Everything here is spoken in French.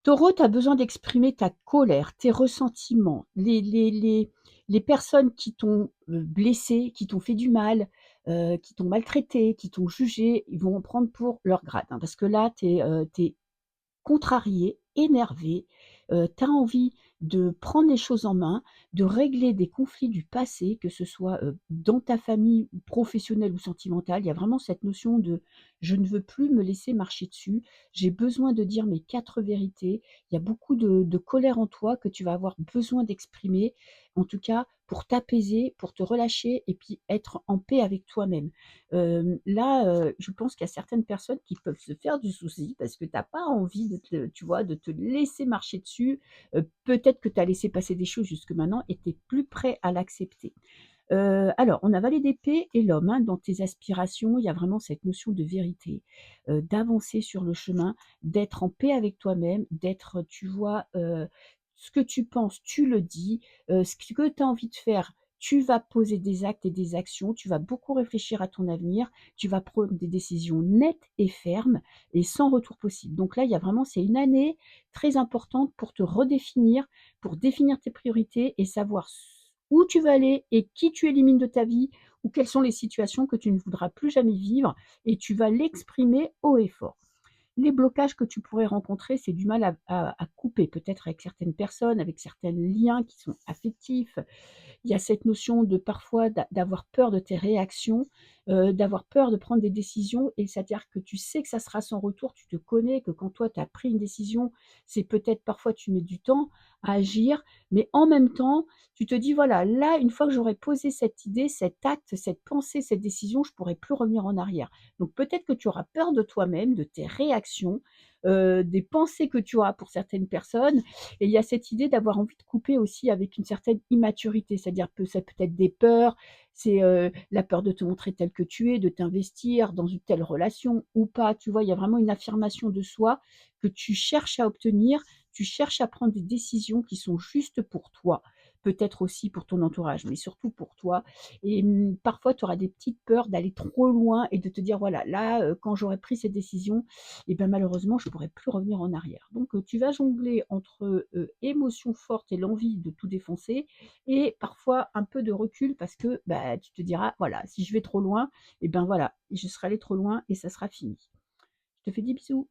Taureau, tu as besoin d'exprimer ta colère, tes ressentiments, les personnes qui t'ont blessé, qui t'ont fait du mal, qui t'ont maltraité, qui t'ont jugé, ils vont en prendre pour leur grade, hein, parce que là, tu es contrarié, énervé, tu as envie de prendre les choses en main, de régler des conflits du passé, que ce soit, dans ta famille, professionnelle ou sentimentale. Il y a vraiment cette notion de: «Je ne veux plus me laisser marcher dessus, j'ai besoin de dire mes 4 vérités». Il y a beaucoup de colère en toi que tu vas avoir besoin d'exprimer, en tout cas pour t'apaiser, pour te relâcher et puis être en paix avec toi-même. Là, je pense qu'il y a certaines personnes qui peuvent se faire du souci parce que tu as pas envie de te tu vois, de te laisser marcher dessus. Peut-être que tu as laissé passer des choses jusque maintenant et tu es plus prêt à l'accepter. Alors, on a valet d'épée et l'homme, hein. Dans tes aspirations, il y a vraiment cette notion de vérité, d'avancer sur le chemin, d'être en paix avec toi-même, d'être, tu vois, ce que tu penses, tu le dis, ce que tu as envie de faire, tu vas poser des actes et des actions, tu vas beaucoup réfléchir à ton avenir, tu vas prendre des décisions nettes et fermes et sans retour possible. Donc là, il y a vraiment c'est une année très importante pour te redéfinir, pour définir tes priorités et savoir où tu veux aller et qui tu élimines de ta vie ou quelles sont les situations que tu ne voudras plus jamais vivre et tu vas l'exprimer haut et fort. Les blocages que tu pourrais rencontrer, c'est du mal à couper, peut-être avec certaines personnes, avec certains liens qui sont affectifs. Il y a cette notion de parfois d'avoir peur de tes réactions, d'avoir peur de prendre des décisions et c'est-à-dire que tu sais que ça sera sans retour, tu te connais, que quand toi tu as pris une décision, c'est peut-être parfois tu mets du temps à agir, mais en même temps, tu te dis: «Voilà, là, une fois que j'aurai posé cette idée, cet acte, cette pensée, cette décision, je pourrai plus revenir en arrière». Donc peut-être que tu auras peur de toi-même, de tes réactions, des pensées que tu auras pour certaines personnes et il y a cette idée d'avoir envie de couper aussi avec une certaine immaturité, c'est-à-dire que ça peut être des peurs, c'est, la peur de te montrer tel que tu es, de t'investir dans une telle relation ou pas, tu vois? Il y a vraiment une affirmation de soi que tu cherches à obtenir, tu cherches à prendre des décisions qui sont justes pour toi, peut-être aussi pour ton entourage, mais surtout pour toi et parfois tu auras des petites peurs d'aller trop loin et de te dire: «Voilà, là, quand j'aurai pris cette décision, et ben malheureusement, je ne pourrai plus revenir en arrière». Donc, tu vas jongler entre, émotions fortes et l'envie de tout défoncer et parfois un peu de recul parce que, bah, tu te diras: «Voilà, si je vais trop loin et ben voilà, je serai allé trop loin et ça sera fini». Je te fais des bisous.